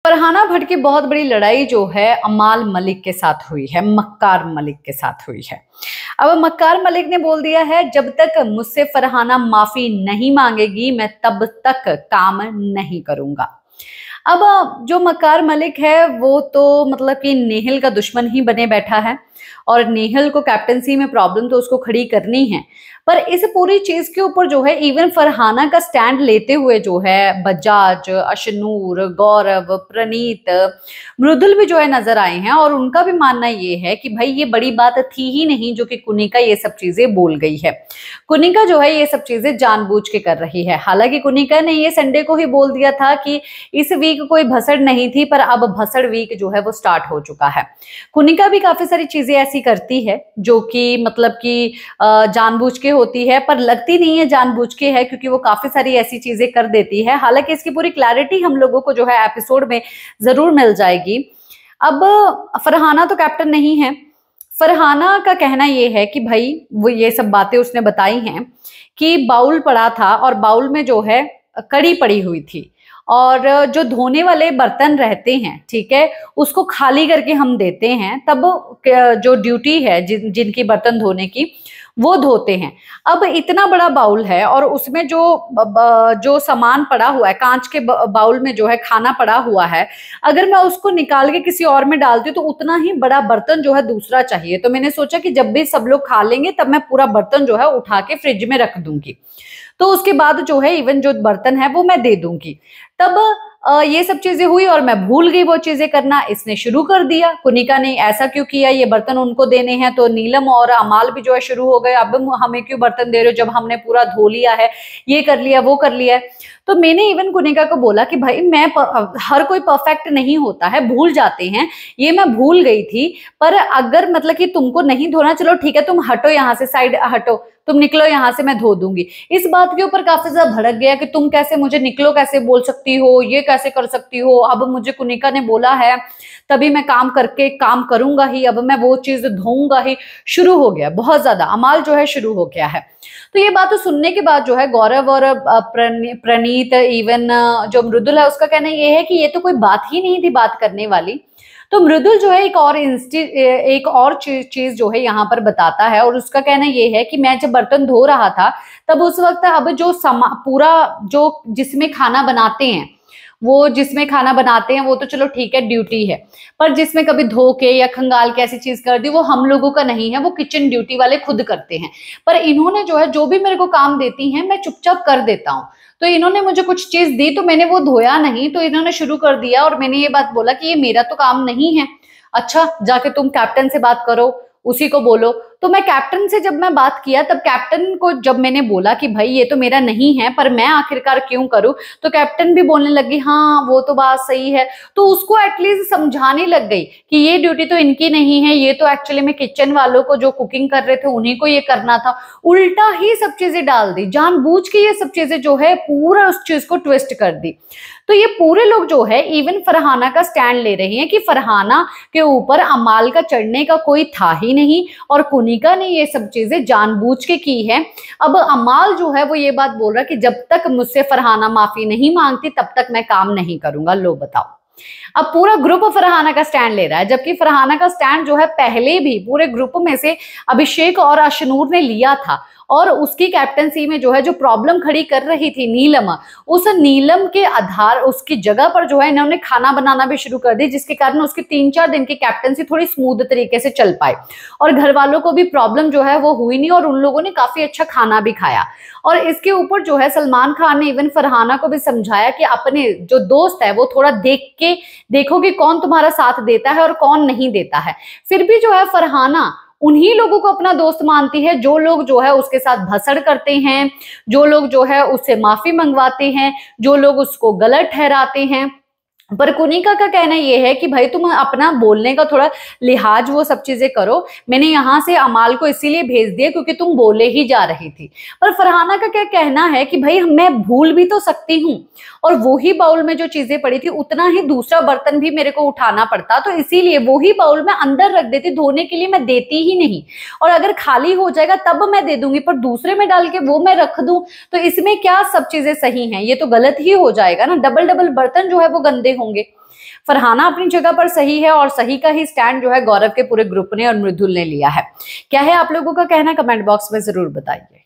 फरहाना भट्ट की बहुत बड़ी लड़ाई जो है अमाल मलिक के साथ हुई है, मक्कार मलिक के साथ हुई है। अब मक्कार मलिक ने बोल दिया है, जब तक मुझसे फरहाना माफी नहीं मांगेगी मैं तब तक काम नहीं करूंगा। अब जो मक्कार मलिक है वो तो मतलब कि नेहल का दुश्मन ही बने बैठा है और नेहल को कैप्टनसी में प्रॉब्लम तो उसको खड़ी करनी है। पर इस पूरी चीज के ऊपर जो है इवन फरहाना का स्टैंड लेते हुए जो है बजाज, अशनूर, गौरव, प्रणीत, मृदुल भी जो है नजर आए हैं और उनका भी मानना ये है कि भाई ये बड़ी बात थी ही नहीं जो कि कुनिका ये सब चीजें बोल गई है। कुनिका जो है ये सब चीजें जानबूझ के कर रही है। हालांकि कुनिका ने ये संडे को ही बोल दिया था कि इस वीक कोई भसड़ नहीं थी, पर अब भसड़ वीक जो है वो स्टार्ट हो चुका है। कुनिका भी काफी सारी चीजें ऐसी करती है जो कि मतलब कि जानबूझ के होती है, पर लगती नहीं है जानबूझ के है, क्योंकि वो काफी सारी ऐसी चीजें कर देती है। हालांकि इसकी पूरी क्लैरिटी हम लोगों को जो है एपिसोड में जरूर मिल जाएगी। अब फरहाना तो कैप्टन नहीं है। फरहाना का कहना यह है कि भाई वो ये सब बातें उसने बताई हैं कि बाउल पड़ा था और बाउल में जो है कड़ी पड़ी हुई थी और जो धोने वाले बर्तन रहते हैं, ठीक है, उसको खाली करके हम देते हैं, तब जो ड्यूटी है जिनकी बर्तन धोने की वो धोते हैं। अब इतना बड़ा बाउल है और उसमें जो सामान पड़ा हुआ है, कांच के बाउल में जो है खाना पड़ा हुआ है, अगर मैं उसको निकाल के किसी और में डालती हूँ तो उतना ही बड़ा बर्तन जो है दूसरा चाहिए। तो मैंने सोचा कि जब भी सब लोग खा लेंगे तब मैं पूरा बर्तन जो है उठा के फ्रिज में रख दूंगी, तो उसके बाद जो है इवन जो बर्तन है वो मैं दे दूंगी। तब ये सब चीजें हुई और मैं भूल गई वो चीजें करना। इसने शुरू कर दिया, कुनिका ने ऐसा क्यों किया, ये बर्तन उनको देने हैं। तो नीलम और अमाल भी जो है शुरू हो गए, अब हमें क्यों बर्तन दे रहे हो जब हमने पूरा धो लिया है, ये कर लिया वो कर लिया है। तो मैंने इवन कुनिका को बोला कि भाई हर कोई परफेक्ट नहीं होता है, भूल जाते हैं, ये मैं भूल गई थी, पर अगर मतलब कि तुमको नहीं धोना, चलो ठीक है तुम हटो यहाँ से, साइड हटो, तुम निकलो यहाँ से, मैं धो दूंगी। इस बात के ऊपर काफी ज्यादा भड़क गया कि तुम कैसे मुझे निकलो कैसे बोल सकती हो, ये कैसे कर सकती हो। अब मुझे कुनिका ने बोला है तभी मैं काम करके काम करूंगा ही, अब मैं वो चीज धोऊंगा ही। शुरू हो गया बहुत ज्यादा, अमाल जो है शुरू हो गया है। तो ये बात तो सुनने के बाद जो है गौरव और प्रणीत, इवन जो मृदुल है, उसका कहना ये है कि ये तो कोई बात ही नहीं थी बात करने वाली। तो मृदुल जो है एक और चीज जो है यहाँ पर बताता है और उसका कहना ये है कि मैं जब बर्तन धो रहा था तब उस वक्त अब जो पूरा जो जिसमें खाना बनाते हैं वो तो चलो ठीक है ड्यूटी है, पर जिसमें कभी धो के या खंगाल के ऐसी चीज कर दी वो हम लोगों का नहीं है, वो किचन ड्यूटी वाले खुद करते हैं। पर इन्होंने जो है जो भी मेरे को काम देती हैं मैं चुपचाप कर देता हूँ। तो इन्होंने मुझे कुछ चीज दी तो मैंने वो धोया नहीं, तो इन्होंने शुरू कर दिया और मैंने ये बात बोला कि ये मेरा तो काम नहीं है। अच्छा, जाके तुम कैप्टन से बात करो, उसी को बोलो। तो मैं कैप्टन से जब मैं बात किया तब कैप्टन को जब मैंने बोला कि भाई ये तो मेरा नहीं है पर मैं आखिरकार क्यों करूं, तो कैप्टन भी बोलने लगी हाँ वो तो बात सही है। तो उसको एटलीस्ट समझाने लग गई कि ये ड्यूटी तो इनकी नहीं है, ये तो एक्चुअली में किचन वालों को जो कुकिंग कर रहे थे उन्हीं को ये करना था। उल्टा ही सब चीजें डाल दी, जानबूझ के ये सब चीजें जो है पूरा उस चीज को ट्विस्ट कर दी। तो ये पूरे लोग जो है इवन फरहाना का स्टैंड ले रहे हैं कि फरहाना के ऊपर अमाल का चढ़ने का कोई था ही नहीं और कुनिका ने ये सब चीजें जानबूझ के की है। अब अमाल जो है वो ये बात बोल रहा है कि जब तक मुझसे फरहाना माफी नहीं मांगती तब तक मैं काम नहीं करूंगा। लो बताओ, अब पूरा ग्रुप फरहाना का स्टैंड ले रहा है, जबकि फरहाना का स्टैंड जो है पहले भी पूरे ग्रुप में से अभिषेक और अशनूर ने लिया था और उसकी कैप्टनसी में जो है जो प्रॉब्लम खड़ी कर रही थी नीलम, उस नीलम के आधार उसकी जगह पर जो है इन्होंने खाना बनाना भी शुरू कर दी, जिसके कारण उसकी 3-4 दिन की कैप्टनसी थोड़ी स्मूथ तरीके से चल पाई और घर वालों को भी प्रॉब्लम जो है वो हुई नहीं और उन लोगों ने काफी अच्छा खाना भी खाया। और इसके ऊपर जो है सलमान खान ने इवन फरहाना को भी समझाया कि अपने जो दोस्त है वो थोड़ा देखो कि कौन तुम्हारा साथ देता है और कौन नहीं देता है। फिर भी जो है फरहाना उन्हीं लोगों को अपना दोस्त मानती है जो लोग जो है उसके साथ भसड़ करते हैं, जो लोग जो है उससे माफी मंगवाते हैं, जो लोग उसको गलत ठहराते हैं। पर कुनिका का कहना यह है कि भाई तुम अपना बोलने का थोड़ा लिहाज वो सब चीजें करो, मैंने यहाँ से अमाल को इसीलिए भेज दिया क्योंकि तुम बोले ही जा रही थी। पर फरहाना का क्या कहना है कि भाई मैं भूल भी तो सकती हूँ और वो ही बाउल में जो चीजें पड़ी थी उतना ही दूसरा बर्तन भी मेरे को उठाना पड़ता, तो इसीलिए वो ही बाउल में अंदर रख देती, धोने के लिए मैं देती ही नहीं, और अगर खाली हो जाएगा तब मैं दे दूंगी, पर दूसरे में डाल के वो मैं रख दूं तो इसमें क्या सब चीजें सही हैं? ये तो गलत ही हो जाएगा ना, डबल डबल बर्तन जो है वो गंदे होंगे। फरहाना अपनी जगह पर सही है और सही का ही स्टैंड जो है गौरव के पूरे ग्रुप ने और मृदुल ने लिया है। क्या है आप लोगों का कहना, कमेंट बॉक्स में जरूर बताइए।